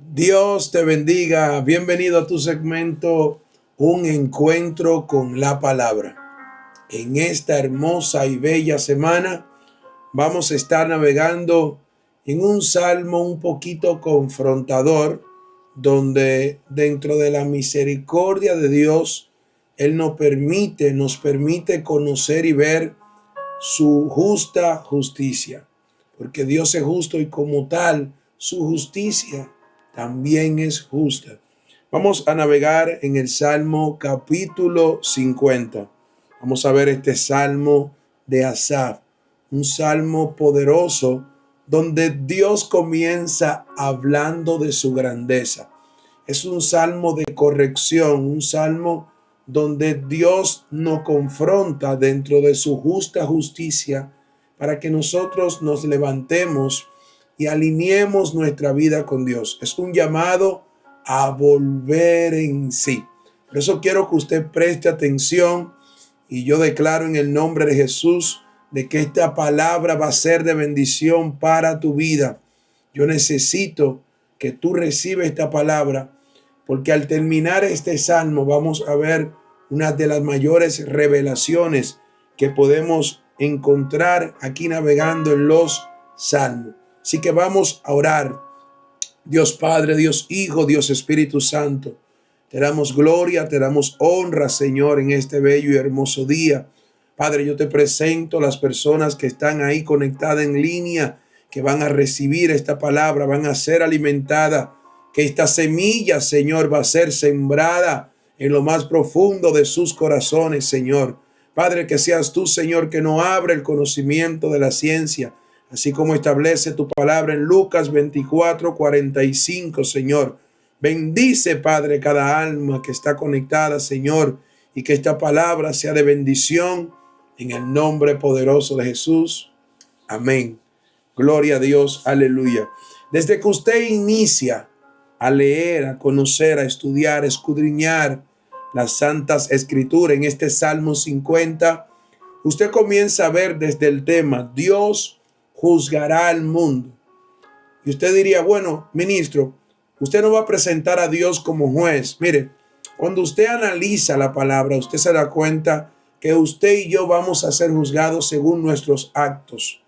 Dios te bendiga. Bienvenido a tu segmento Un encuentro con la palabra. En esta hermosa y bella semana vamos a estar navegando en un salmo un poquito confrontador, donde dentro de la misericordia de Dios, Él nos permite conocer y ver su justa justicia, porque Dios es justo y como tal, su justicia también es justa. Vamos a navegar en el Salmo capítulo 50. Vamos a ver este salmo de Asaf, un salmo poderoso donde Dios comienza hablando de su grandeza. Es un salmo de corrección, un salmo donde Dios nos confronta dentro de su justa justicia para que nosotros nos levantemos y alineemos nuestra vida con Dios. Es un llamado a volver en sí. Por eso quiero que usted preste atención y yo declaro en el nombre de Jesús de que esta palabra va a ser de bendición para tu vida. Yo necesito que tú recibas esta palabra, porque al terminar este salmo vamos a ver una de las mayores revelaciones que podemos encontrar aquí navegando en los salmos. Así que vamos a orar. Dios Padre, Dios Hijo, Dios Espíritu Santo, te damos gloria, te damos honra, Señor, en este bello y hermoso día. Padre, yo te presento las personas que están ahí conectadas en línea, que van a recibir esta palabra, van a ser alimentadas, que esta semilla, Señor, va a ser sembrada en lo más profundo de sus corazones, Señor. Padre, que seas tú, Señor, que no abre el conocimiento de la ciencia, así como establece tu palabra en Lucas 24:45, Señor. Bendice, Padre, cada alma que está conectada, Señor, y que esta palabra sea de bendición en el nombre poderoso de Jesús. Amén. Gloria a Dios. Aleluya. Desde que usted inicia a leer, a conocer, a estudiar, a escudriñar las santas escrituras en este Salmo 50, usted comienza a ver desde el tema: Dios juzgará al mundo. Y usted diría, bueno, ministro, usted no va a presentar a Dios como juez. Mire, cuando usted analiza la palabra, usted se da cuenta que usted y yo vamos a ser juzgados según nuestros actos.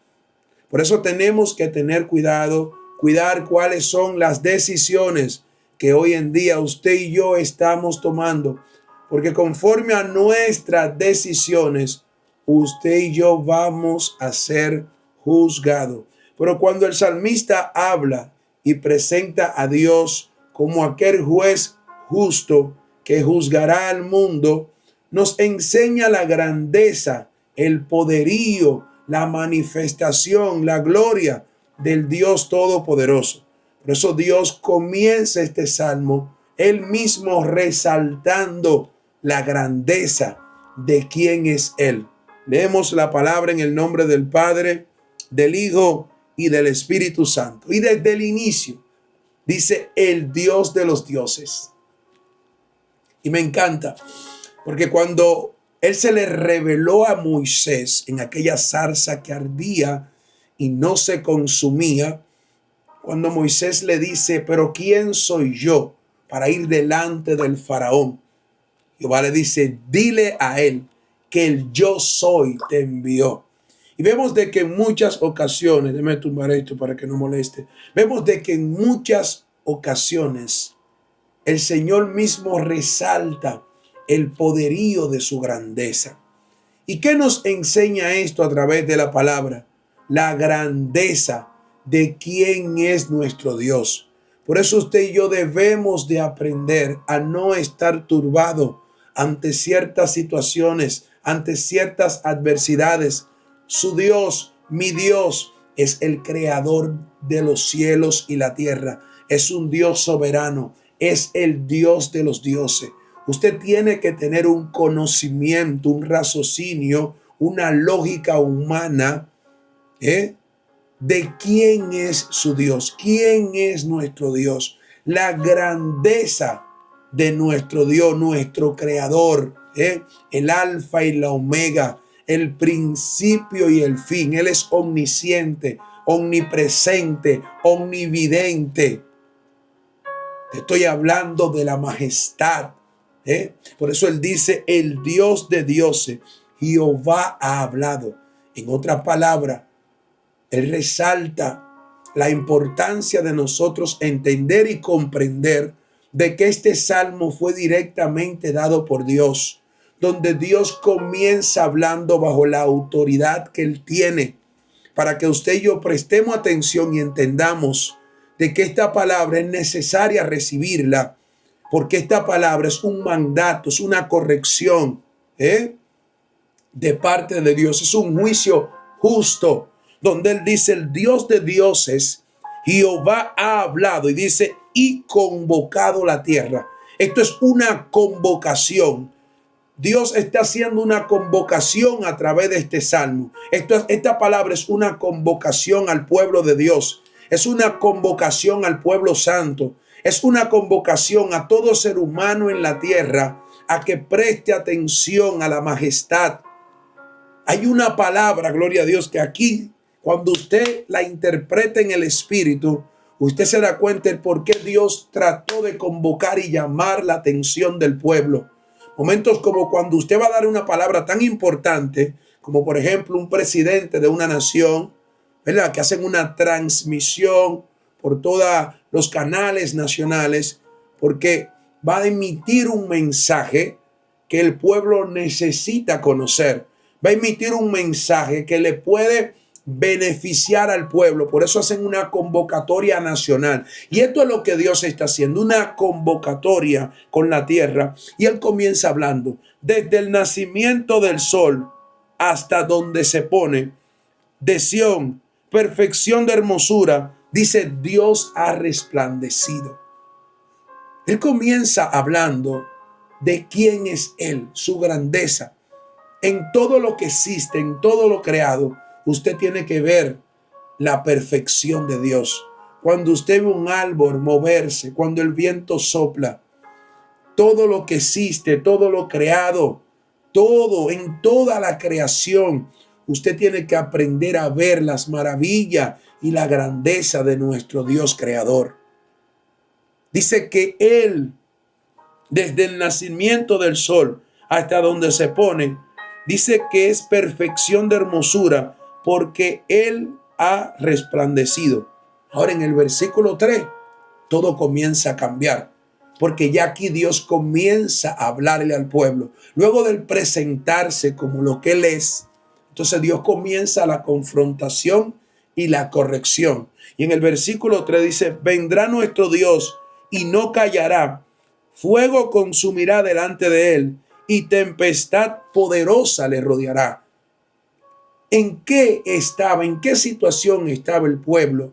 Por eso tenemos que tener cuidado, cuidar cuáles son las decisiones que hoy en día usted y yo estamos tomando. Porque conforme a nuestras decisiones, usted y yo vamos a ser juzgados. Pero cuando el salmista habla y presenta a Dios como aquel juez justo que juzgará al mundo, nos enseña la grandeza, el poderío, la manifestación, la gloria del Dios Todopoderoso. Por eso Dios comienza este salmo, él mismo resaltando la grandeza de quién es Él. Leemos la palabra en el nombre del Padre, del Hijo y del Espíritu Santo. Y desde el inicio dice el Dios de los dioses. Y me encanta, porque cuando Él se le reveló a Moisés en aquella zarza que ardía y no se consumía, cuando Moisés le dice, pero ¿quién soy yo para ir delante del faraón? Jehová le dice, dile a él que el yo soy te envió. Y vemos de que en muchas ocasiones, déjame tumbar esto para que no moleste, vemos de que en muchas ocasiones el Señor mismo resalta el poderío de su grandeza. ¿Y qué nos enseña esto a través de la palabra? La grandeza de quién es nuestro Dios. Por eso usted y yo debemos de aprender a no estar turbado ante ciertas situaciones, ante ciertas adversidades. Su Dios, mi Dios, es el creador de los cielos y la tierra. Es un Dios soberano, es el Dios de los dioses. Usted tiene que tener un conocimiento, un raciocinio, una lógica humana, de quién es su Dios, quién es nuestro Dios, la grandeza de nuestro Dios, nuestro creador, el alfa y la omega, el principio y el fin. Él es omnisciente, omnipresente, omnividente. Te estoy hablando de la majestad. Por eso él dice, el Dios de dioses, Jehová ha hablado. En otras palabras, él resalta la importancia de nosotros entender y comprender de que este salmo fue directamente dado por Dios, donde Dios comienza hablando bajo la autoridad que él tiene, para que usted y yo prestemos atención y entendamos de que esta palabra es necesaria recibirla, porque esta palabra es un mandato, es una corrección de parte de Dios, es un juicio justo, donde él dice, el Dios de dioses, Jehová ha hablado, y dice, y convocado la tierra. Esto es una convocación. Dios está haciendo una convocación a través de este salmo. Esta palabra es una convocación al pueblo de Dios. Es una convocación al pueblo santo. Es una convocación a todo ser humano en la tierra a que preste atención a la majestad. Hay una palabra, gloria a Dios, que aquí, cuando usted la interpreta en el Espíritu, usted se da cuenta de por qué Dios trató de convocar y llamar la atención del pueblo. Momentos como cuando usted va a dar una palabra tan importante, como por ejemplo un presidente de una nación, ¿verdad? Que hacen una transmisión por todos los canales nacionales, porque va a emitir un mensaje que el pueblo necesita conocer. Va a emitir un mensaje que le puede beneficiar al pueblo. Por eso hacen una convocatoria nacional. Y esto es lo que Dios está haciendo, una convocatoria con la tierra. Y él comienza hablando, desde el nacimiento del sol hasta donde se pone, de Sión, perfección de hermosura, dice, Dios ha resplandecido. Él comienza hablando de quién es él, su grandeza. En todo lo que existe, en todo lo creado, usted tiene que ver la perfección de Dios. Cuando usted ve un árbol moverse, cuando el viento sopla, todo lo que existe, todo lo creado, todo, en toda la creación, usted tiene que aprender a ver las maravillas y la grandeza de nuestro Dios creador. Dice que Él, desde el nacimiento del sol hasta donde se pone, dice que es perfección de hermosura porque Él ha resplandecido. Ahora en el versículo 3, todo comienza a cambiar. Porque ya aquí Dios comienza a hablarle al pueblo. Luego de presentarse como lo que Él es, entonces Dios comienza la confrontación y la corrección. Y en el versículo 3 dice, vendrá nuestro Dios y no callará. Fuego consumirá delante de Él y tempestad poderosa le rodeará. ¿En qué estaba, en qué situación estaba el pueblo?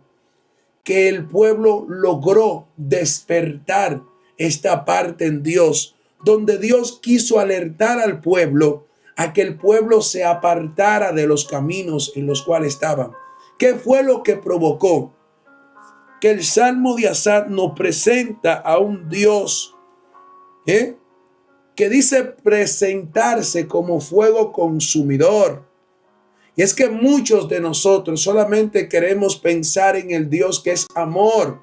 Que el pueblo logró despertar esta parte en Dios, donde Dios quiso alertar al pueblo a que el pueblo se apartara de los caminos en los cuales estaban. ¿Qué fue lo que provocó? Que el Salmo de Asaf nos presenta a un Dios que dice presentarse como fuego consumidor. Y es que muchos de nosotros solamente queremos pensar en el Dios que es amor,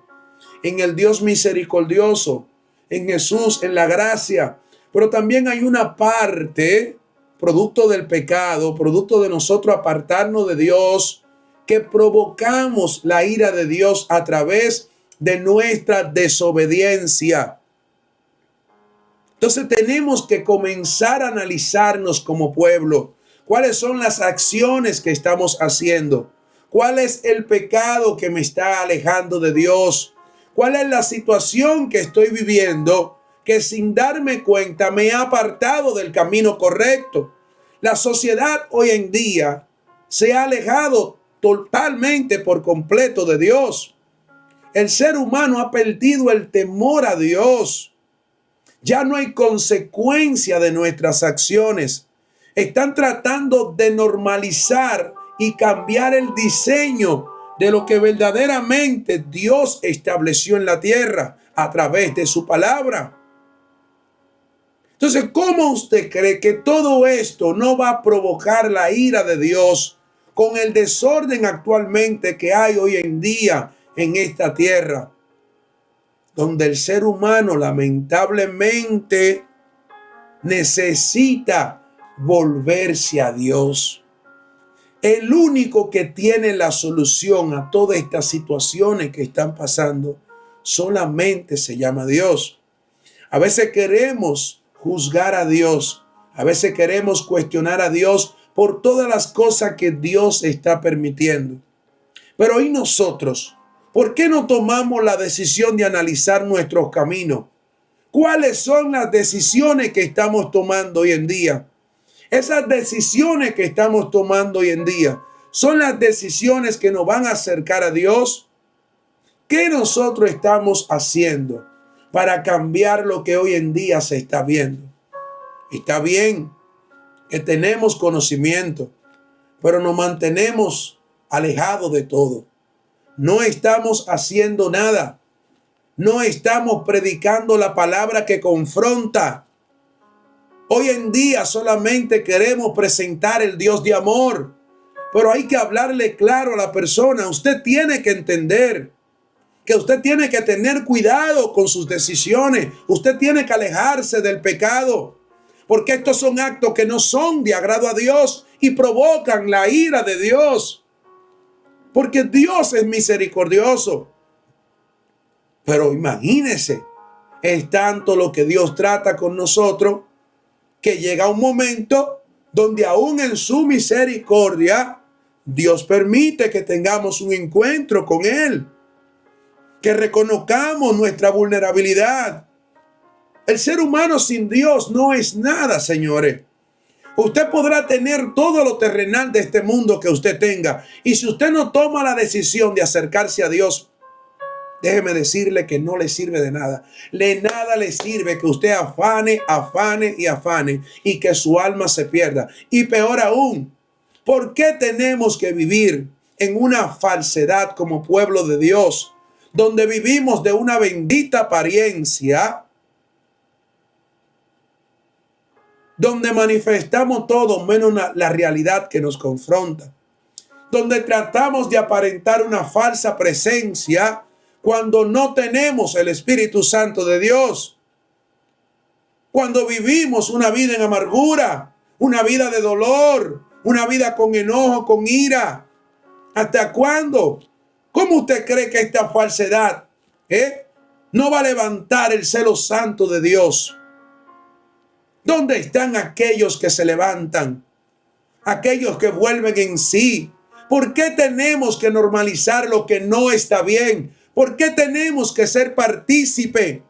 en el Dios misericordioso, en Jesús, en la gracia. Pero también hay una parte, producto del pecado, producto de nosotros apartarnos de Dios, que provocamos la ira de Dios a través de nuestra desobediencia. Entonces tenemos que comenzar a analizarnos como pueblo. ¿Cuáles son las acciones que estamos haciendo? ¿Cuál es el pecado que me está alejando de Dios? ¿Cuál es la situación que estoy viviendo que sin darme cuenta me ha apartado del camino correcto? La sociedad hoy en día se ha alejado totalmente por completo de Dios. El ser humano ha perdido el temor a Dios. Ya no hay consecuencia de nuestras acciones. Están tratando de normalizar y cambiar el diseño de lo que verdaderamente Dios estableció en la tierra a través de su palabra. Entonces, ¿cómo usted cree que todo esto no va a provocar la ira de Dios con el desorden actualmente que hay hoy en día en esta tierra? donde el ser humano lamentablemente necesita volverse a Dios. El único que tiene la solución a todas estas situaciones que están pasando solamente se llama Dios. A veces queremos juzgar a Dios, a veces queremos cuestionar a Dios por todas las cosas que Dios está permitiendo. Pero ¿y nosotros? ¿Por qué no tomamos la decisión de analizar nuestros caminos? ¿Cuáles son las decisiones que estamos tomando hoy en día? Esas decisiones que estamos tomando hoy en día son las decisiones que nos van a acercar a Dios. ¿Qué nosotros estamos haciendo para cambiar lo que hoy en día se está viendo? Está bien que tenemos conocimiento, pero nos mantenemos alejados de todo. No estamos haciendo nada. No estamos predicando la palabra que confronta. Hoy en día solamente queremos presentar el Dios de amor, pero hay que hablarle claro a la persona. Usted tiene que entender que usted tiene que tener cuidado con sus decisiones. Usted tiene que alejarse del pecado, porque estos son actos que no son de agrado a Dios y provocan la ira de Dios, porque Dios es misericordioso. Pero imagínese, es tanto lo que Dios trata con nosotros que llega un momento donde aún en su misericordia Dios permite que tengamos un encuentro con Él, que reconozcamos nuestra vulnerabilidad. El ser humano sin Dios no es nada, señores. Usted podrá tener todo lo terrenal de este mundo que usted tenga, y si usted no toma la decisión de acercarse a Dios, déjeme decirle que no le sirve de nada. De nada le sirve que usted afane, afane y afane y que su alma se pierda. Y peor aún, ¿por qué tenemos que vivir en una falsedad como pueblo de Dios, donde vivimos de una bendita apariencia, donde manifestamos todo menos la realidad que nos confronta, donde tratamos de aparentar una falsa presencia cuando no tenemos el Espíritu Santo de Dios, cuando vivimos una vida en amargura, una vida de dolor, una vida con enojo, con ira? ¿Hasta cuándo? ¿Cómo usted cree que esta falsedad no va a levantar el celo santo de Dios? ¿Dónde están aquellos que se levantan? Aquellos que vuelven en sí. ¿Por qué tenemos que normalizar lo que no está bien? ¿Por qué tenemos que ser partícipe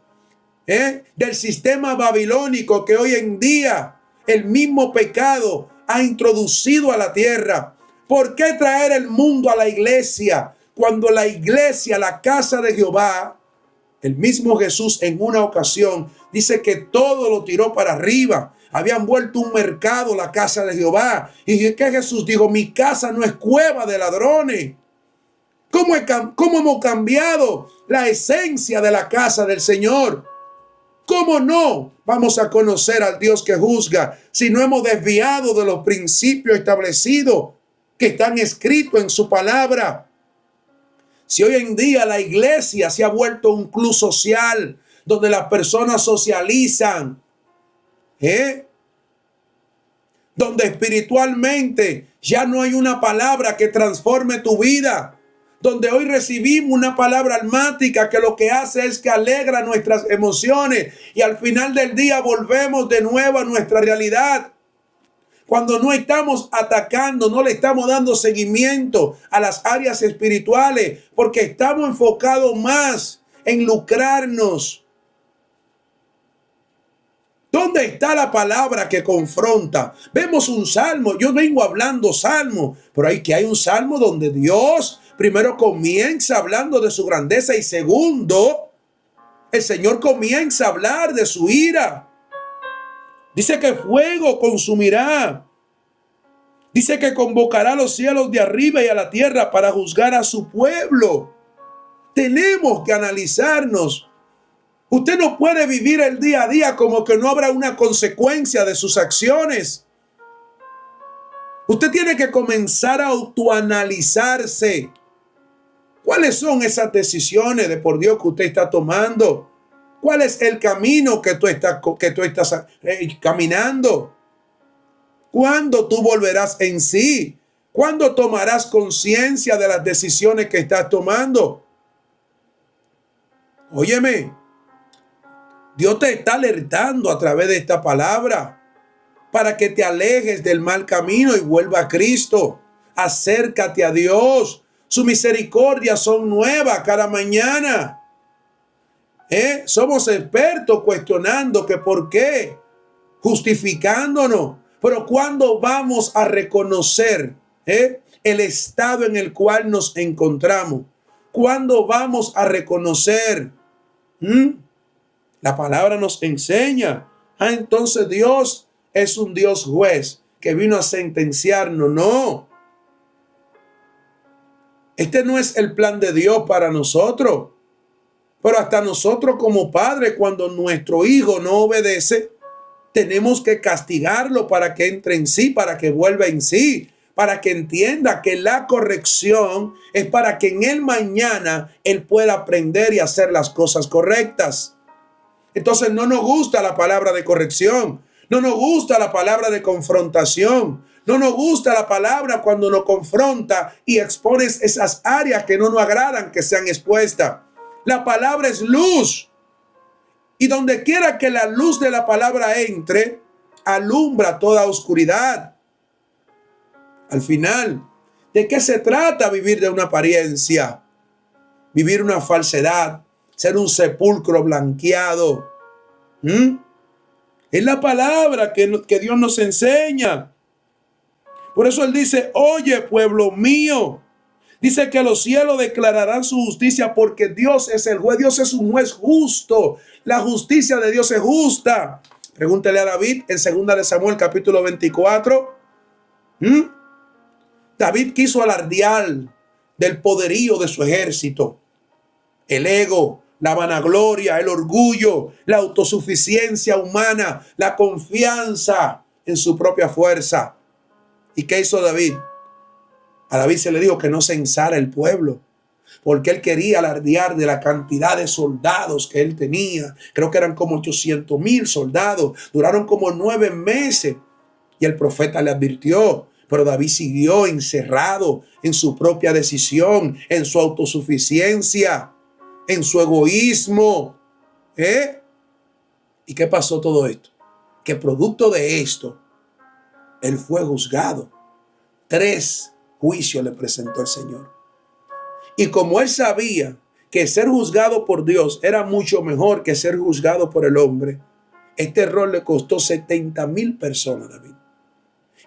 del sistema babilónico que hoy en día el mismo pecado ha introducido a la tierra? ¿Por qué traer el mundo a la iglesia cuando la iglesia, la casa de Jehová, el mismo Jesús en una ocasión dice que todo lo tiró para arriba? Habían vuelto un mercado la casa de Jehová. Y que Jesús dijo: mi casa no es cueva de ladrones. ¿Cómo hemos cambiado la esencia de la casa del Señor? ¿Cómo no vamos a conocer al Dios que juzga si no hemos desviado de los principios establecidos que están escritos en su palabra? Si hoy en día la iglesia se ha vuelto un club social donde las personas socializan, donde espiritualmente ya no hay una palabra que transforme tu vida, donde hoy recibimos una palabra almática que lo que hace es que alegra nuestras emociones y al final del día volvemos de nuevo a nuestra realidad. Cuando no estamos atacando, no le estamos dando seguimiento a las áreas espirituales, porque estamos enfocados más en lucrarnos. ¿Dónde está la palabra que confronta? Vemos un salmo, yo vengo hablando salmo, pero hay un salmo donde Dios primero comienza hablando de su grandeza y segundo, el Señor comienza a hablar de su ira. Dice que fuego consumirá. Dice que convocará a los cielos de arriba y a la tierra para juzgar a su pueblo. Tenemos que analizarnos. Usted no puede vivir el día a día como que no habrá una consecuencia de sus acciones. Usted tiene que comenzar a autoanalizarse. ¿Cuáles son esas decisiones de por Dios que usted está tomando? ¿Cuál es el camino que tú estás caminando? ¿Cuándo tú volverás en sí? ¿Cuándo tomarás conciencia de las decisiones que estás tomando? Óyeme, Dios te está alertando a través de esta palabra para que te alejes del mal camino y vuelva a Cristo. Acércate a Dios. Sus misericordias son nuevas cada mañana. Somos expertos cuestionando que por qué, justificándonos. Pero ¿cuándo vamos a reconocer el estado en el cual nos encontramos? ¿Cuándo vamos a reconocer? La palabra nos enseña. Entonces Dios es un Dios juez que vino a sentenciarnos. No. Este no es el plan de Dios para nosotros. Pero hasta nosotros como padres, cuando nuestro hijo no obedece, tenemos que castigarlo para que entre en sí, para que vuelva en sí, para que entienda que la corrección es para que en el mañana él pueda aprender y hacer las cosas correctas. Entonces no nos gusta la palabra de corrección, no nos gusta la palabra de confrontación, no nos gusta la palabra cuando nos confronta y expones esas áreas que no nos agradan que sean expuestas. La palabra es luz. Y donde quiera que la luz de la palabra entre, alumbra toda oscuridad. Al final, ¿de qué se trata vivir de una apariencia? Vivir una falsedad, ser un sepulcro blanqueado. Es la palabra que Dios nos enseña. Por eso Él dice, oye, pueblo mío. Dice que los cielos declararán su justicia porque Dios es el juez. Dios es un juez justo. La justicia de Dios es justa. Pregúntele a David en 2 de Samuel capítulo 24. David quiso alardear del poderío de su ejército. El ego, la vanagloria, el orgullo, la autosuficiencia humana, la confianza en su propia fuerza. ¿Y qué hizo David? A David se le dijo que no censara el pueblo, porque él quería alardear de la cantidad de soldados que él tenía. Creo que eran como 800,000 soldados. Duraron como 9 meses. Y el profeta le advirtió, pero David siguió encerrado en su propia decisión, en su autosuficiencia, en su egoísmo. ¿Y qué pasó todo esto? Que producto de esto, él fue juzgado. 3 juicios le presentó el Señor. Y como él sabía que ser juzgado por Dios era mucho mejor que ser juzgado por el hombre, este error le costó 70,000 personas, David.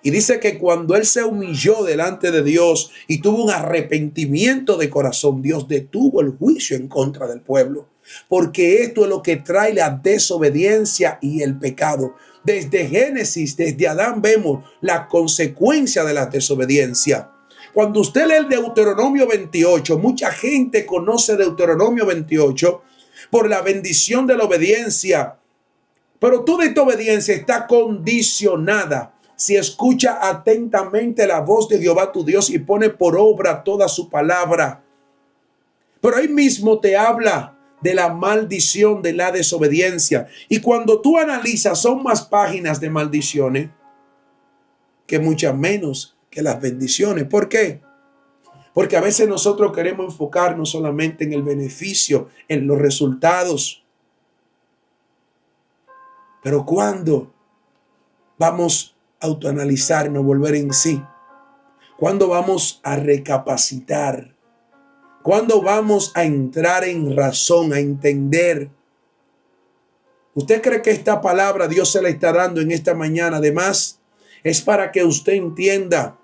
Y dice que cuando él se humilló delante de Dios y tuvo un arrepentimiento de corazón, Dios detuvo el juicio en contra del pueblo. Porque esto es lo que trae la desobediencia y el pecado. Desde Génesis, desde Adán, vemos la consecuencia de la desobediencia. Cuando usted lee el Deuteronomio 28, mucha gente conoce Deuteronomio 28 por la bendición de la obediencia. Pero toda esta obediencia está condicionada si escucha atentamente la voz de Jehová tu Dios y pone por obra toda su palabra. Pero ahí mismo te habla de la maldición de la desobediencia. Y cuando tú analizas, son más páginas de maldiciones que muchas menos que las bendiciones. ¿Por qué? Porque a veces nosotros queremos enfocarnos solamente en el beneficio, en los resultados. Pero ¿cuándo vamos a autoanalizarnos, volver en sí? ¿Cuándo vamos a recapacitar? ¿Cuándo vamos a entrar en razón, a entender? ¿Usted cree que esta palabra Dios se la está dando en esta mañana? Además, es para que usted entienda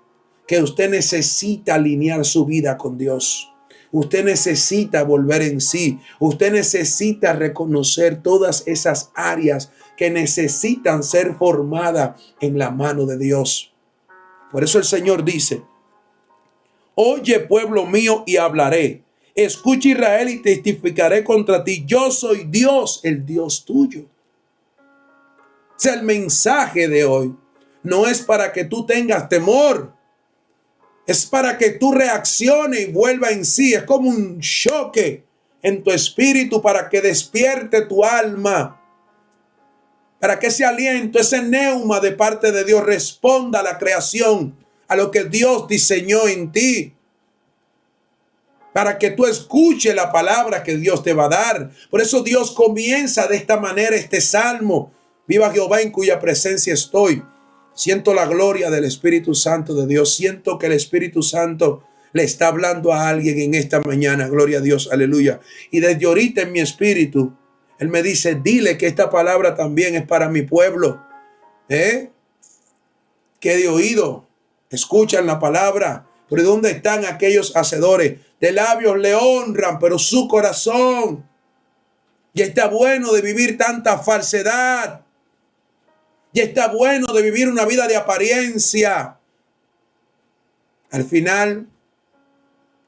que usted necesita alinear su vida con Dios. Usted necesita volver en sí. Usted necesita reconocer todas esas áreas que necesitan ser formadas en la mano de Dios. Por eso el Señor dice, oye, pueblo mío, y hablaré. Escucha, Israel, y testificaré contra ti. Yo soy Dios, el Dios tuyo. O sea, el mensaje de hoy no es para que tú tengas temor. Es para que tú reacciones y vuelva en sí. Es como un choque en tu espíritu para que despierte tu alma. Para que ese aliento, ese neuma de parte de Dios responda a la creación, a lo que Dios diseñó en ti. Para que tú escuches la palabra que Dios te va a dar. Por eso Dios comienza de esta manera este salmo. Viva Jehová en cuya presencia estoy. Siento la gloria del Espíritu Santo de Dios. Siento que el Espíritu Santo le está hablando a alguien en esta mañana. Gloria a Dios, aleluya. Y desde ahorita en mi espíritu, Él me dice, dile que esta palabra también es para mi pueblo. Que de oído escuchan la palabra. Pero ¿dónde están aquellos hacedores? De labios le honran, pero su corazón ya está bueno de vivir tanta falsedad. Ya está bueno de vivir una vida de apariencia. Al final,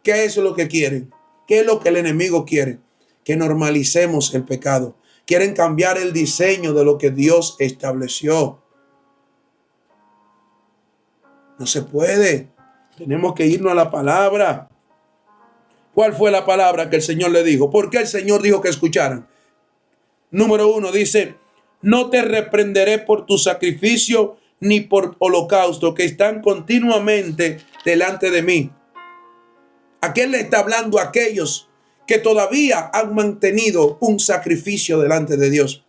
¿qué es lo que quieren? ¿Qué es lo que el enemigo quiere? Que normalicemos el pecado. Quieren cambiar el diseño de lo que Dios estableció. No se puede. Tenemos que irnos a la palabra. ¿Cuál fue la palabra que el Señor le dijo? ¿Por qué el Señor dijo que escucharan? Número 1 dice, no te reprenderé por tu sacrificio ni por holocausto que están continuamente delante de mí. ¿A quién le está hablando? A aquellos que todavía han mantenido un sacrificio delante de Dios.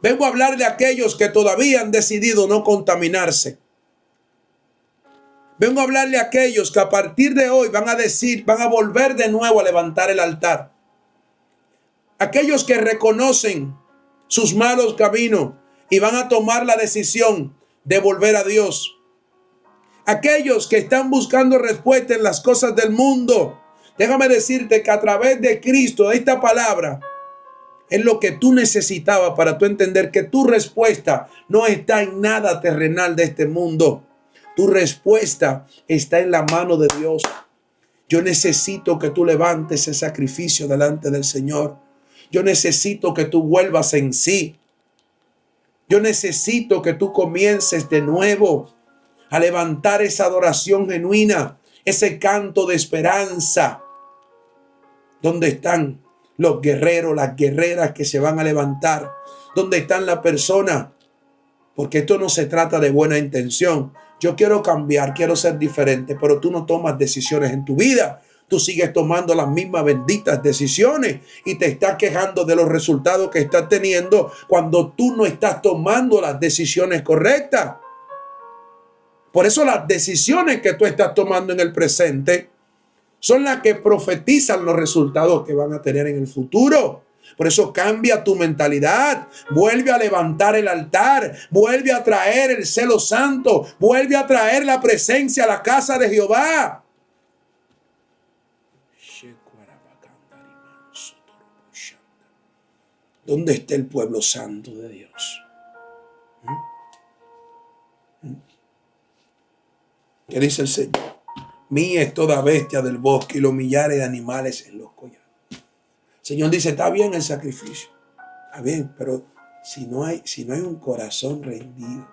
Vengo a hablar de aquellos que todavía han decidido no contaminarse. Vengo a hablarle a aquellos que a partir de hoy van a volver de nuevo a levantar el altar. Aquellos que reconocen sus malos caminos y van a tomar la decisión de volver a Dios. Aquellos que están buscando respuesta en las cosas del mundo. Déjame decirte que a través de Cristo, esta palabra es lo que tú necesitabas para tú entender que tu respuesta no está en nada terrenal de este mundo. Tu respuesta está en la mano de Dios. Yo necesito que tú levantes ese sacrificio delante del Señor. Yo necesito que tú vuelvas en sí. Yo necesito que tú comiences de nuevo a levantar esa adoración genuina, ese canto de esperanza. ¿Dónde están los guerreros, las guerreras que se van a levantar? ¿Dónde están las personas? Porque esto no se trata de buena intención. Yo quiero cambiar, quiero ser diferente, pero tú no tomas decisiones en tu vida. Tú sigues tomando las mismas benditas decisiones y te estás quejando de los resultados que estás teniendo cuando tú no estás tomando las decisiones correctas. Por eso las decisiones que tú estás tomando en el presente son las que profetizan los resultados que van a tener en el futuro. Por eso cambia tu mentalidad, vuelve a levantar el altar, vuelve a traer el celo santo, vuelve a traer la presencia a la casa de Jehová. ¿Dónde está el pueblo santo de Dios? ¿Qué dice el Señor? Mía es toda bestia del bosque y los millares de animales en los collados. El Señor dice, está bien el sacrificio, está bien, pero si no hay un corazón rendido,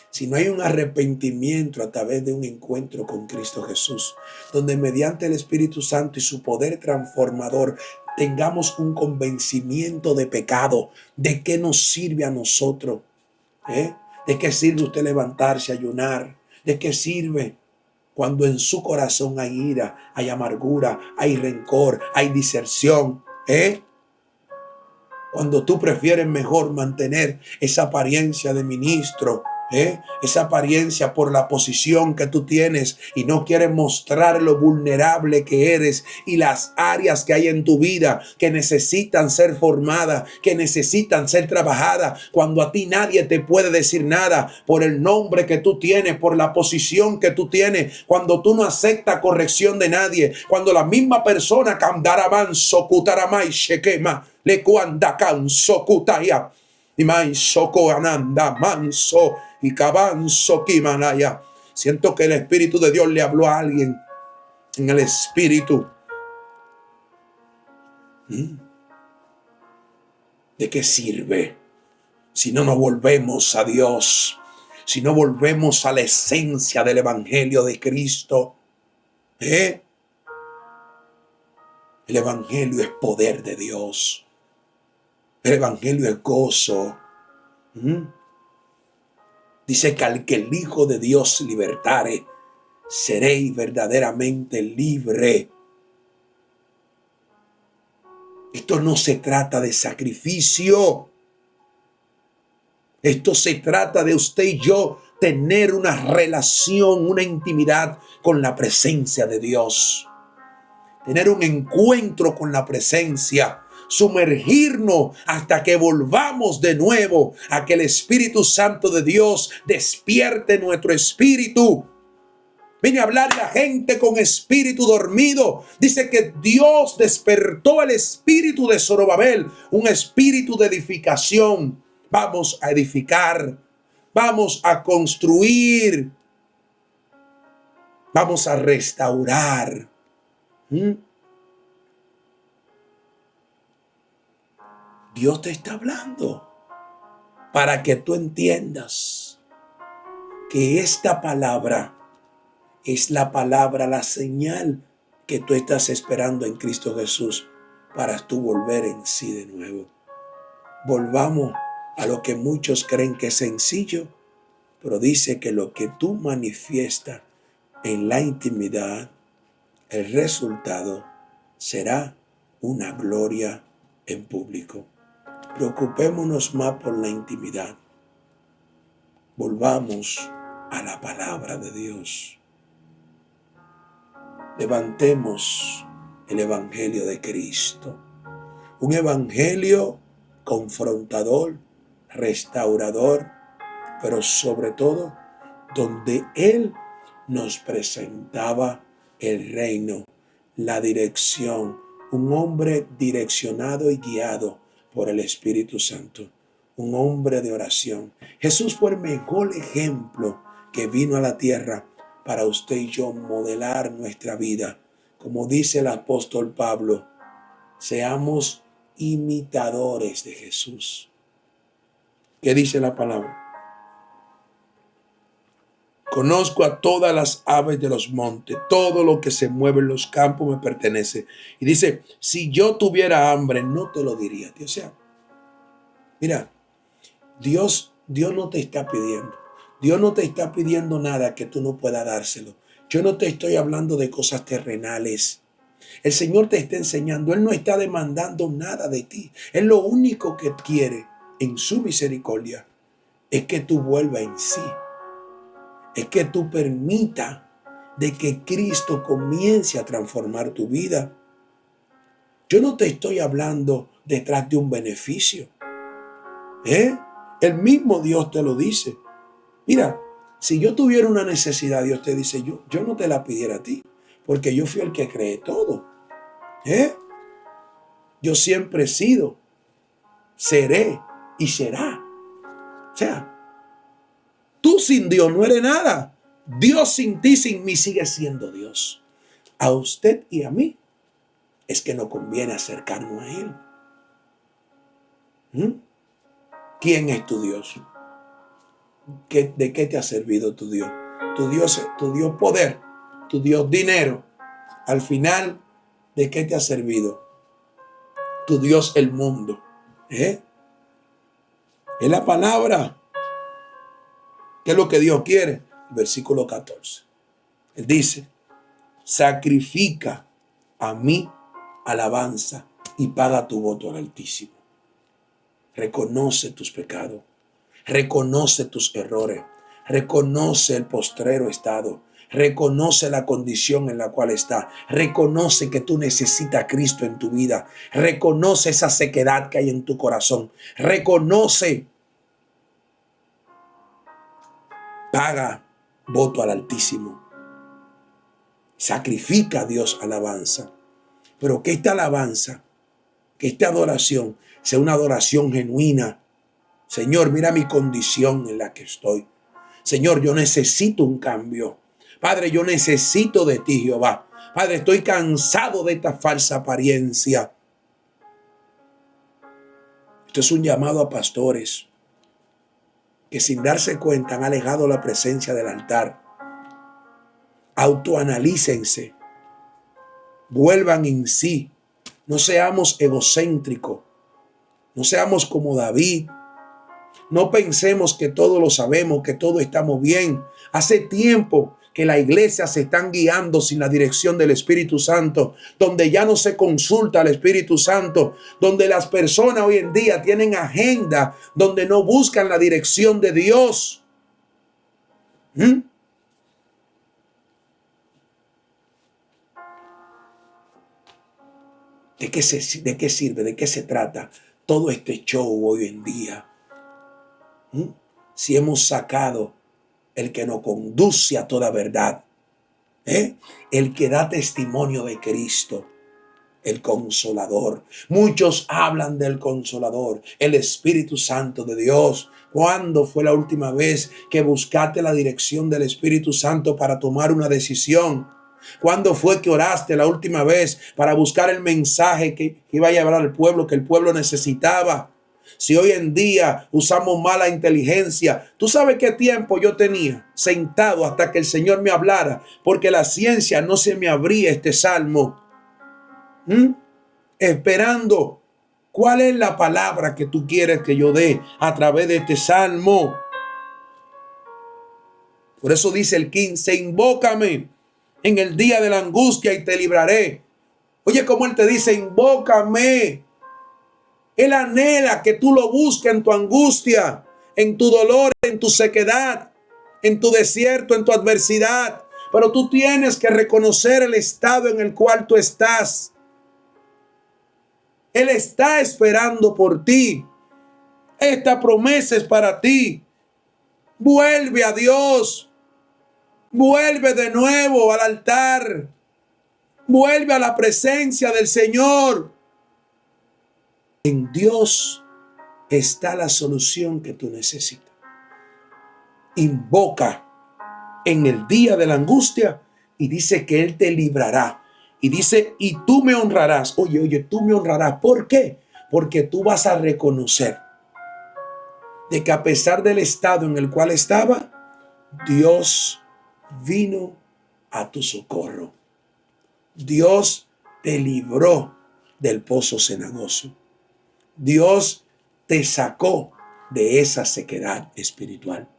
si no hay un arrepentimiento a través de un encuentro con Cristo Jesús, donde mediante el Espíritu Santo y su poder transformador tengamos un convencimiento de pecado, ¿de qué nos sirve a nosotros? ¿De qué sirve usted levantarse, ayunar? ¿De qué sirve cuando en su corazón hay ira, hay amargura, hay rencor, hay diserción? Cuando tú prefieres mejor mantener esa apariencia de ministro, esa apariencia por la posición que tú tienes y no quieres mostrar lo vulnerable que eres y las áreas que hay en tu vida que necesitan ser formadas, que necesitan ser trabajadas, cuando a ti nadie te puede decir nada por el nombre que tú tienes, por la posición que tú tienes, cuando tú no aceptas corrección de nadie, cuando la misma persona candaramanso kutaramai shekema le cuanda canso kutaya y maisoko ananda manso y cabanzo kimanaya. Siento que el Espíritu de Dios le habló a alguien en el Espíritu. ¿De qué sirve si no nos volvemos a Dios? si no volvemos a la esencia del Evangelio de Cristo. El Evangelio es poder de Dios. El Evangelio es gozo. Dice que al que el Hijo de Dios libertare, seréis verdaderamente libre. Esto no se trata de sacrificio. Esto se trata de usted y yo tener una relación, una intimidad con la presencia de Dios. Tener un encuentro con la presencia. Sumergirnos hasta que volvamos de nuevo a que el Espíritu Santo de Dios despierte nuestro espíritu. Viene a hablar la gente con espíritu dormido. Dice que Dios despertó el espíritu de Zorobabel, un espíritu de edificación. Vamos a edificar, vamos a construir, vamos a restaurar. Dios te está hablando para que tú entiendas que esta palabra es la palabra, la señal que tú estás esperando en Cristo Jesús para tú volver en sí de nuevo. Volvamos a lo que muchos creen que es sencillo, pero dice que lo que tú manifiestas en la intimidad, el resultado será una gloria en público. Preocupémonos más por la intimidad. Volvamos a la palabra de Dios. Levantemos el Evangelio de Cristo. Un Evangelio confrontador, restaurador, pero sobre todo donde Él nos presentaba el reino, la dirección, un hombre direccionado y guiado por el Espíritu Santo, un hombre de oración. Jesús fue el mejor ejemplo que vino a la tierra para usted y yo modelar nuestra vida. Como dice el apóstol Pablo, seamos imitadores de Jesús. ¿Qué dice la palabra? Conozco a todas las aves de los montes, todo lo que se mueve en los campos me pertenece. Y dice, si yo tuviera hambre, no te lo diría. O sea, mira, Dios no te está pidiendo. Dios no te está pidiendo nada que tú no puedas dárselo. Yo no te estoy hablando de cosas terrenales. El Señor te está enseñando. Él no está demandando nada de ti. Él lo único que quiere en su misericordia es que tú vuelvas en sí. Es que tú permitas de que Cristo comience a transformar tu vida. Yo no te estoy hablando detrás de un beneficio. El mismo Dios te lo dice. Mira, si yo tuviera una necesidad, Dios te dice, yo no te la pidiera a ti, porque yo fui el que creé todo. Yo siempre he sido, seré y será. O sea, tú sin Dios no eres nada. Dios sin ti, sin mí, sigue siendo Dios. A usted y a mí es que nos conviene acercarnos a Él. ¿Quién es tu Dios? ¿De qué te ha servido tu Dios? Tu Dios poder, tu Dios dinero. Al final, ¿de qué te ha servido? Tu Dios el mundo. Es la palabra. ¿Qué es lo que Dios quiere? Versículo 14. Él dice, sacrifica a mí alabanza y paga tu voto al Altísimo. Reconoce tus pecados. Reconoce tus errores. Reconoce el postrero estado. Reconoce la condición en la cual está. Reconoce que tú necesitas a Cristo en tu vida. Reconoce esa sequedad que hay en tu corazón. Reconoce. Paga voto al Altísimo. Sacrifica a Dios alabanza. Pero que esta alabanza, que esta adoración sea una adoración genuina. Señor, mira mi condición en la que estoy. Señor, yo necesito un cambio. Padre, yo necesito de ti, Jehová. Padre, estoy cansado de esta falsa apariencia. Esto es un llamado a pastores. que sin darse cuenta han alejado la presencia del altar. Autoanalícense, vuelvan en sí, no seamos egocéntricos, no seamos como David, no pensemos que todo lo sabemos, que todo estamos bien. Hace tiempo que la iglesia se están guiando sin la dirección del Espíritu Santo, donde ya no se consulta al Espíritu Santo, donde las personas hoy en día tienen agenda, donde no buscan la dirección de Dios. ¿De qué sirve? ¿De qué se trata todo este show hoy en día? Si hemos sacado el que nos conduce a toda verdad, el que da testimonio de Cristo, el Consolador. Muchos hablan del Consolador, el Espíritu Santo de Dios. ¿Cuándo fue la última vez que buscaste la dirección del Espíritu Santo para tomar una decisión? ¿Cuándo fue que oraste la última vez para buscar el mensaje que iba a llevar al pueblo, que el pueblo necesitaba? Si hoy en día usamos mala inteligencia, ¿tú sabes qué tiempo yo tenía sentado hasta que el Señor me hablara? Porque la ciencia no se me abría este salmo. Esperando cuál es la palabra que tú quieres que yo dé a través de este salmo. Por eso dice el 15, invócame en el día de la angustia y te libraré. Oye, como Él te dice, invócame. Él anhela que tú lo busques en tu angustia, en tu dolor, en tu sequedad, en tu desierto, en tu adversidad. Pero tú tienes que reconocer el estado en el cual tú estás. Él está esperando por ti. Esta promesa es para ti. Vuelve a Dios. Vuelve de nuevo al altar. Vuelve a la presencia del Señor. En Dios está la solución que tú necesitas. Invoca en el día de la angustia y dice que Él te librará. Y dice, y tú me honrarás. Oye, tú me honrarás. ¿Por qué? Porque tú vas a reconocer de que a pesar del estado en el cual estaba, Dios vino a tu socorro. Dios te libró del pozo cenagoso. Dios te sacó de esa sequedad espiritual.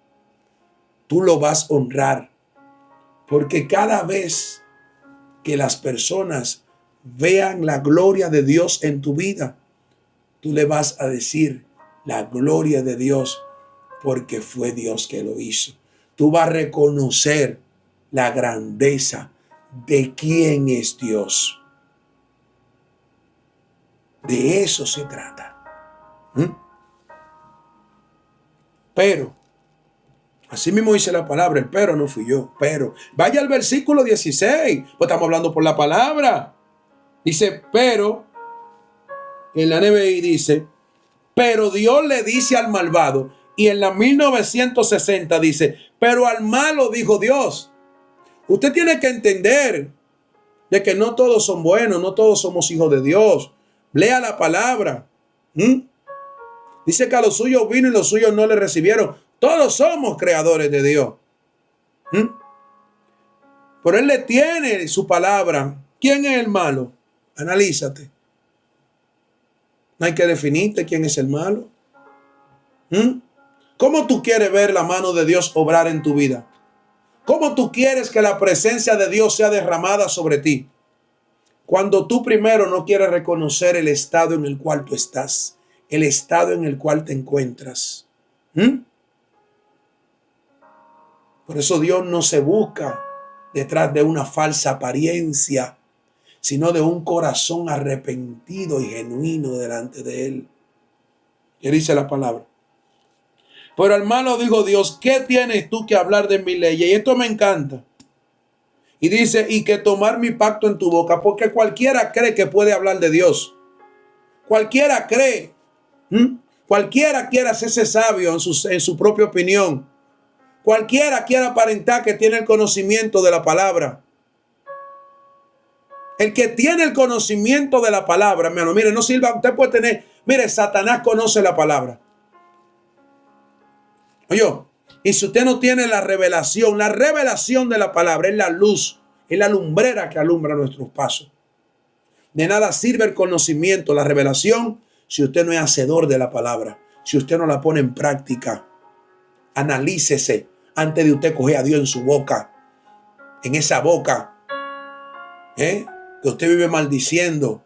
Tú lo vas a honrar, porque cada vez que las personas vean la gloria de Dios en tu vida, tú le vas a decir la gloria de Dios, porque fue Dios que lo hizo. Tú vas a reconocer la grandeza de quién es Dios. De eso se trata. Pero, así mismo dice la palabra, el pero no fui yo, pero. Vaya al versículo 16, pues estamos hablando por la palabra. Dice, pero, en la NBI dice, pero Dios le dice al malvado, y en la 1960 dice, pero al malo dijo Dios. Usted tiene que entender de que no todos son buenos, no todos somos hijos de Dios. Lea la palabra. Dice que a los suyos vino y los suyos no le recibieron. Todos somos creadores de Dios. Pero Él le tiene su palabra. ¿Quién es el malo? Analízate. No hay que definirte quién es el malo. ¿Cómo tú quieres ver la mano de Dios obrar en tu vida? ¿Cómo tú quieres que la presencia de Dios sea derramada sobre ti? Cuando tú primero no quieres reconocer el estado en el cual tú estás, el estado en el cual te encuentras. Por eso Dios no se busca detrás de una falsa apariencia, sino de un corazón arrepentido y genuino delante de Él. ¿Qué dice la palabra? Pero al malo dijo Dios, ¿qué tienes tú que hablar de mi ley? Y esto me encanta. Y dice, y que tomar mi pacto en tu boca, porque cualquiera cree que puede hablar de Dios. Cualquiera cree. Cualquiera quiere hacerse sabio en su propia opinión. Cualquiera quiere aparentar que tiene el conocimiento de la palabra. El que tiene el conocimiento de la palabra, hermano, mire, no sirva, usted puede tener, mire, Satanás conoce la palabra. Oye, y si usted no tiene la revelación de la palabra es la luz, es la lumbrera que alumbra nuestros pasos. De nada sirve el conocimiento, la revelación, si usted no es hacedor de la palabra, si usted no la pone en práctica. Analícese antes de usted coger a Dios en su boca, en esa boca, que usted vive maldiciendo,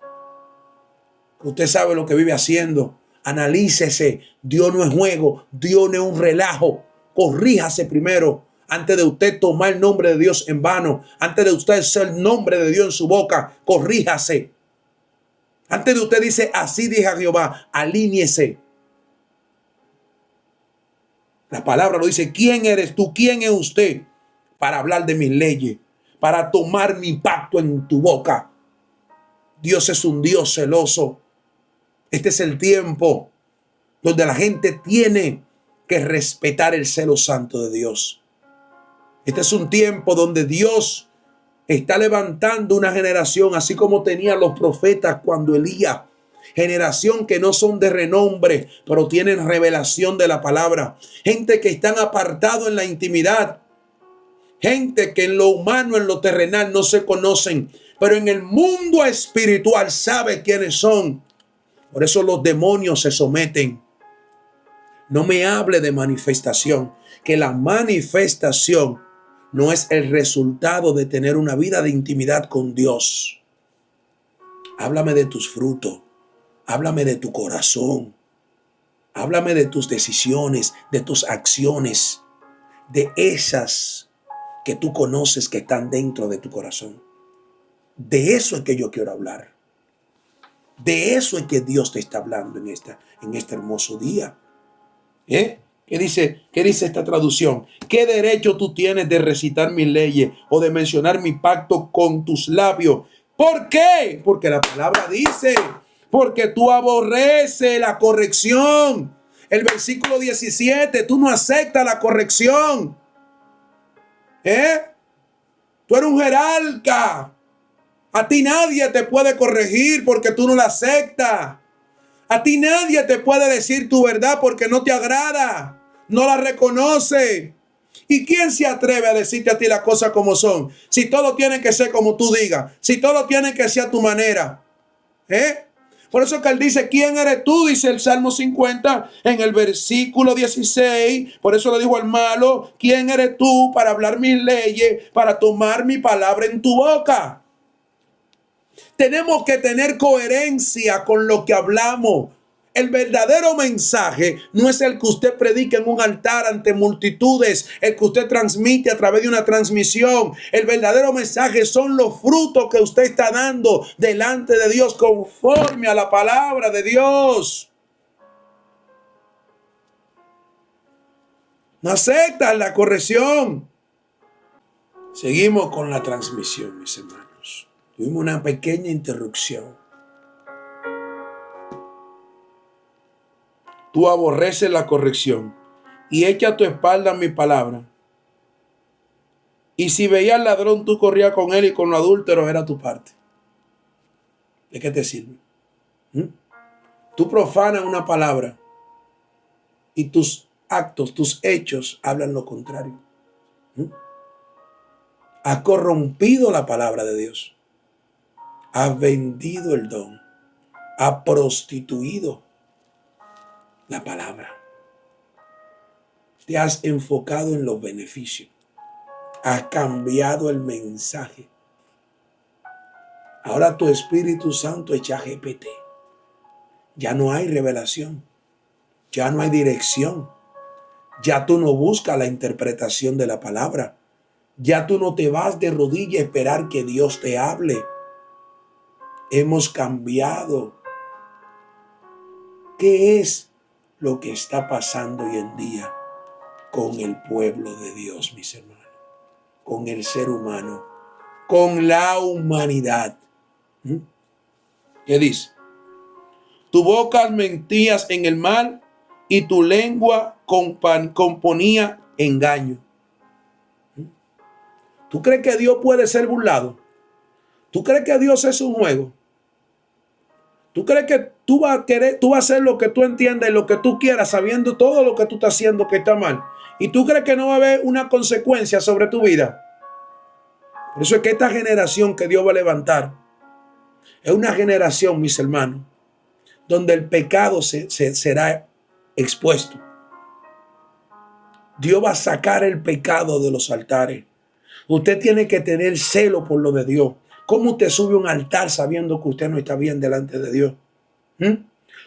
que usted sabe lo que vive haciendo. Analícese. Dios no es juego, Dios no es un relajo. Corríjase primero antes de usted tomar el nombre de Dios en vano, antes de usted ser el nombre de Dios en su boca. Corríjase. Antes de usted dice, así dijo Jehová, alíñese. La palabra lo dice, ¿quién eres tú? ¿Quién es usted para hablar de mis leyes? Para tomar mi pacto en tu boca. Dios es un Dios celoso. Este es el tiempo donde la gente tiene que respetar el celo santo de Dios. Este es un tiempo donde Dios está levantando una generación, así como tenían los profetas cuando Elías. Generación que no son de renombre, pero tienen revelación de la palabra. Gente que están apartados en la intimidad. Gente que en lo humano, en lo terrenal no se conocen, pero en el mundo espiritual sabe quiénes son. Por eso los demonios se someten. No me hable de manifestación, que la manifestación no es el resultado de tener una vida de intimidad con Dios. Háblame de tus frutos, háblame de tu corazón, háblame de tus decisiones, de tus acciones, de esas que tú conoces que están dentro de tu corazón. De eso es que yo quiero hablar. De eso es que Dios te está hablando en este hermoso día. ¿Qué dice esta traducción? ¿Qué derecho tú tienes de recitar mis leyes o de mencionar mi pacto con tus labios? ¿Por qué? Porque la palabra dice, porque tú aborreces la corrección. El versículo 17, tú no aceptas la corrección. Tú eres un jerarca. A ti nadie te puede corregir porque tú no la aceptas. A ti nadie te puede decir tu verdad porque no te agrada, no la reconoce. ¿Y quién se atreve a decirte a ti las cosas como son? Si todo tiene que ser como tú digas, si todo tiene que ser a tu manera. Por eso que él dice, ¿quién eres tú? Dice el Salmo 50 en el versículo 16. Por eso le dijo al malo, ¿quién eres tú para hablar mis leyes, para tomar mi palabra en tu boca? Tenemos que tener coherencia con lo que hablamos. El verdadero mensaje no es el que usted predica en un altar ante multitudes, el que usted transmite a través de una transmisión. El verdadero mensaje son los frutos que usted está dando delante de Dios conforme a la palabra de Dios. No aceptan la corrección. Seguimos con la transmisión, mis hermanos. Tuvimos una pequeña interrupción. Tú aborreces la corrección y echa a tu espalda mi palabra. Y si veías al ladrón, tú corrías con él y con los adúlteros era tu parte. ¿De qué te sirve? Tú profanas una palabra y tus actos, tus hechos hablan lo contrario. Has corrompido la palabra de Dios. Has vendido el don. Has prostituido la palabra. Te has enfocado en los beneficios. Has cambiado el mensaje. Ahora tu Espíritu Santo echa GPT. Ya no hay revelación. Ya no hay dirección. Ya tú no buscas la interpretación de la palabra. Ya tú no te vas de rodillas a esperar que Dios te hable. Hemos cambiado. ¿Qué es lo que está pasando hoy en día con el pueblo de Dios, mis hermanos? Con el ser humano, con la humanidad. ¿Qué dice? Tu boca mentías en el mal y tu lengua componía engaño. ¿Tú crees que Dios puede ser burlado? ¿Tú crees que Dios es un juego? ¿Tú crees que tú vas a querer, tú vas a hacer lo que tú entiendas y lo que tú quieras, sabiendo todo lo que tú estás haciendo que está mal? ¿Y tú crees que no va a haber una consecuencia sobre tu vida? Por eso es que esta generación que Dios va a levantar es una generación, mis hermanos, donde el pecado será expuesto. Dios va a sacar el pecado de los altares. Usted tiene que tener celo por lo de Dios. ¿Cómo usted sube a un altar sabiendo que usted no está bien delante de Dios?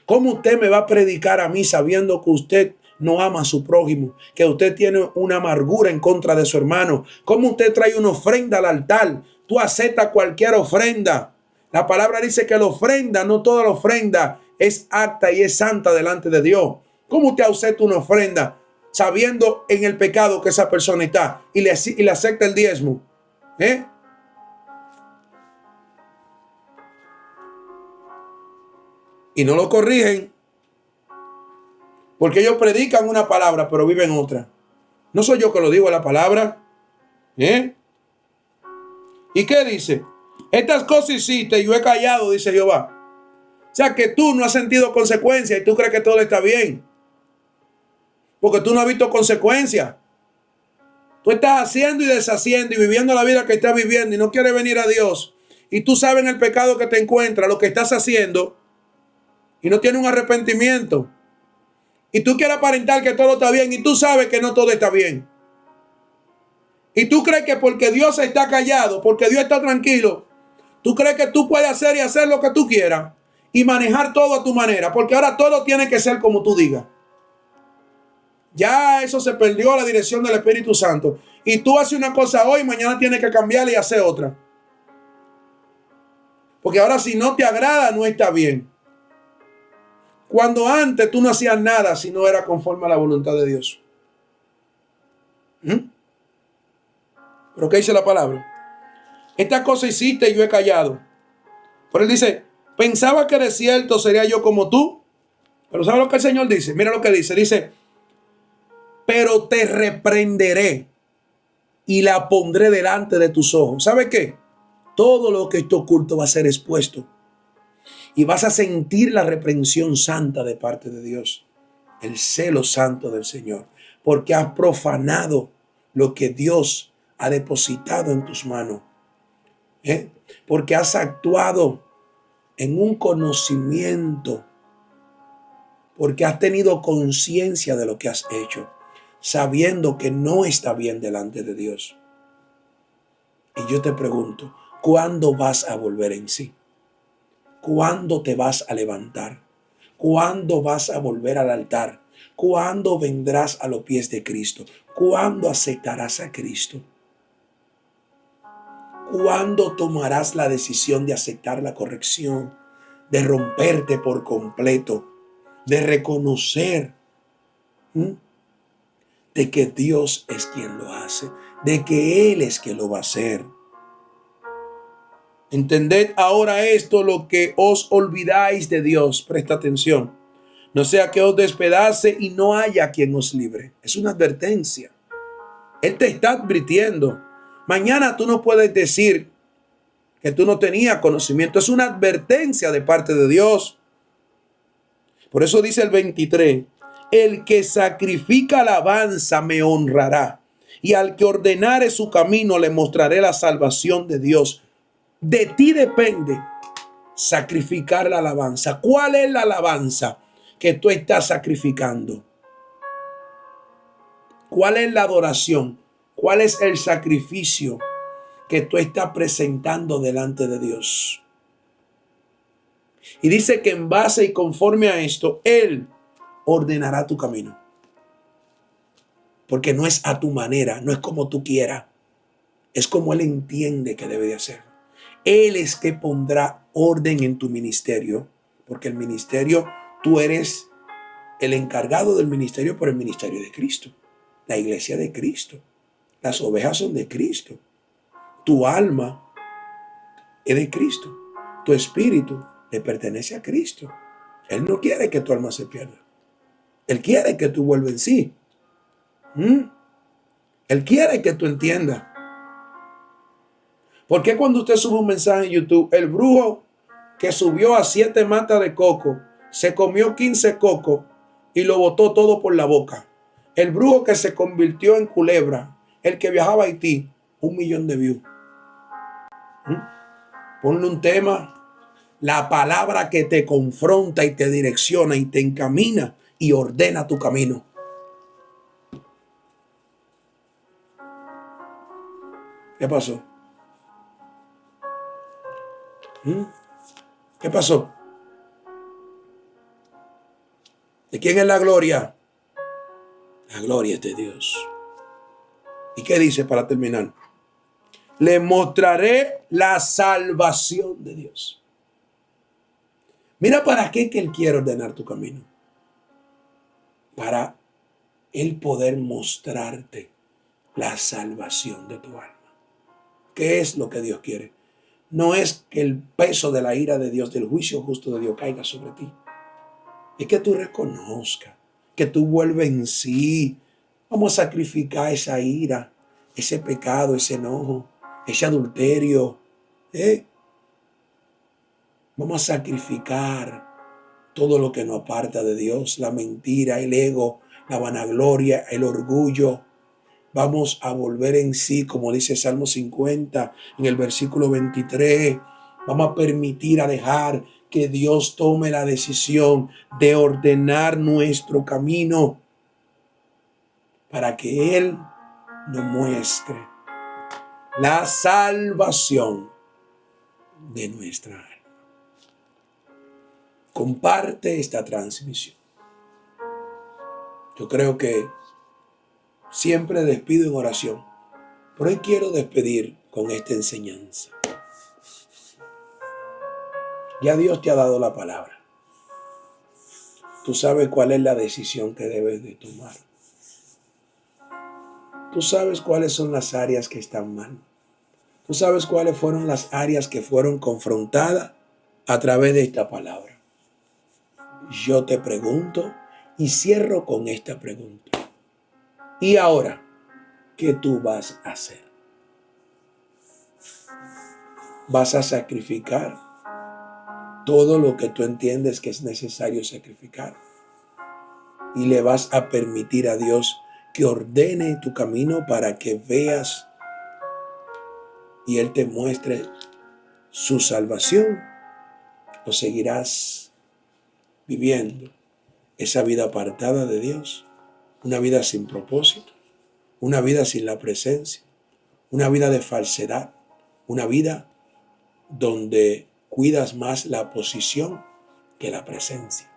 ¿Cómo usted me va a predicar a mí sabiendo que usted no ama a su prójimo, que usted tiene una amargura en contra de su hermano? ¿Cómo usted trae una ofrenda al altar? Tú aceptas cualquier ofrenda. La palabra dice que la ofrenda, no toda la ofrenda es apta y es santa delante de Dios. ¿Cómo usted acepta una ofrenda sabiendo en el pecado que esa persona está y le acepta el diezmo? Y no lo corrigen, porque ellos predican una palabra pero viven otra. No soy yo que lo digo, la palabra. ¿Y qué dice? Estas cosas hiciste y yo he callado, dice Jehová. O sea que tú no has sentido consecuencias y tú crees que todo está bien, porque tú no has visto consecuencias. Tú estás haciendo y deshaciendo y viviendo la vida que estás viviendo y no quieres venir a Dios. Y tú sabes en el pecado que te encuentras, lo que estás haciendo, y no tienes un arrepentimiento. Y tú quieres aparentar que todo está bien y tú sabes que no todo está bien. Y tú crees que porque Dios está callado, porque Dios está tranquilo, tú crees que tú puedes hacer y hacer lo que tú quieras y manejar todo a tu manera, porque ahora todo tiene que ser como tú digas. Ya eso se perdió a la dirección del Espíritu Santo. Y tú haces una cosa hoy, mañana tienes que cambiarla y hacer otra. Porque ahora si no te agrada, no está bien. Cuando antes tú no hacías nada si no era conforme a la voluntad de Dios. ¿Pero qué dice la palabra? Esta cosa hiciste y yo he callado. Pero él dice, pensaba que de cierto sería yo como tú. Pero ¿sabe lo que el Señor dice? Mira lo que dice. Dice, pero te reprenderé y la pondré delante de tus ojos. ¿Sabe qué? Todo lo que está oculto va a ser expuesto. Y vas a sentir la reprensión santa de parte de Dios. El celo santo del Señor. Porque has profanado lo que Dios ha depositado en tus manos. Porque has actuado en un conocimiento. Porque has tenido conciencia de lo que has hecho. Sabiendo que no está bien delante de Dios. Y yo te pregunto, ¿cuándo vas a volver en sí? ¿Cuándo te vas a levantar? ¿Cuándo vas a volver al altar? ¿Cuándo vendrás a los pies de Cristo? ¿Cuándo aceptarás a Cristo? ¿Cuándo tomarás la decisión de aceptar la corrección? De romperte por completo, de reconocer de que Dios es quien lo hace, de que Él es quien lo va a hacer. Entended ahora esto, lo que os olvidáis de Dios. Presta atención. No sea que os despedace y no haya quien os libre. Es una advertencia. Él te está advirtiendo. Mañana tú no puedes decir que tú no tenías conocimiento. Es una advertencia de parte de Dios. Por eso dice el 23. El que sacrifica alabanza me honrará. Y al que ordenare su camino le mostraré la salvación de Dios. De ti depende sacrificar la alabanza. ¿Cuál es la alabanza que tú estás sacrificando? ¿Cuál es la adoración? ¿Cuál es el sacrificio que tú estás presentando delante de Dios? Y dice que en base y conforme a esto, Él ordenará tu camino. Porque no es a tu manera, no es como tú quieras. Es como Él entiende que debe de hacer. Él es que pondrá orden en tu ministerio, porque el ministerio, tú eres el encargado del ministerio por el ministerio de Cristo, la iglesia de Cristo, las ovejas son de Cristo, tu alma es de Cristo, tu espíritu le pertenece a Cristo. Él no quiere que tu alma se pierda, Él quiere que tú vuelvas en sí. Él quiere que tú entiendas. ¿Por qué cuando usted sube un mensaje en YouTube, el brujo que subió a 7 matas de coco, se comió 15 cocos y lo botó todo por la boca. El brujo que se convirtió en culebra, el que viajaba a Haití, 1 millón de views. Ponle un tema, la palabra que te confronta y te direcciona y te encamina y ordena tu camino. ¿Qué pasó? ¿Qué pasó? ¿De quién es la gloria? La gloria es de Dios. ¿Y qué dice para terminar? Le mostraré la salvación de Dios. Mira para qué que Él quiere ordenar tu camino. Para Él poder mostrarte la salvación de tu alma. ¿Qué es lo que Dios quiere? No es que el peso de la ira de Dios, del juicio justo de Dios caiga sobre ti. Es que tú reconozcas, que tú vuelves en sí. Vamos a sacrificar esa ira, ese pecado, ese enojo, ese adulterio. Vamos a sacrificar todo lo que nos aparta de Dios, la mentira, el ego, la vanagloria, el orgullo. Vamos a volver en sí, como dice Salmo 50, en el versículo 23. Vamos a permitir, a dejar que Dios tome la decisión de ordenar nuestro camino para que Él nos muestre la salvación de nuestra alma. Comparte esta transmisión. Yo creo que siempre despido en oración, pero hoy quiero despedir con esta enseñanza. Ya Dios te ha dado la palabra. Tú sabes cuál es la decisión que debes de tomar. Tú sabes cuáles son las áreas que están mal. Tú sabes cuáles fueron las áreas que fueron confrontadas a través de esta palabra. Yo te pregunto y cierro con esta pregunta. ¿Y ahora qué tú vas a hacer? ¿Vas a sacrificar todo lo que tú entiendes que es necesario sacrificar? ¿Y le vas a permitir a Dios que ordene tu camino para que veas y Él te muestre su salvación? ¿O seguirás viviendo esa vida apartada de Dios? Una vida sin propósito, una vida sin la presencia, una vida de falsedad, una vida donde cuidas más la posición que la presencia.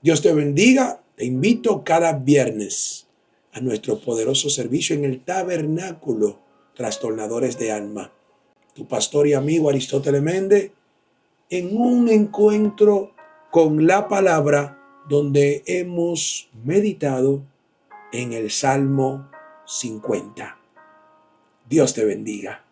Dios te bendiga. Te invito cada viernes a nuestro poderoso servicio en el Tabernáculo Trastornadores de Alma. Tu pastor y amigo Aristóteles Méndez, en un encuentro con la palabra donde hemos meditado en el Salmo 50. Dios te bendiga.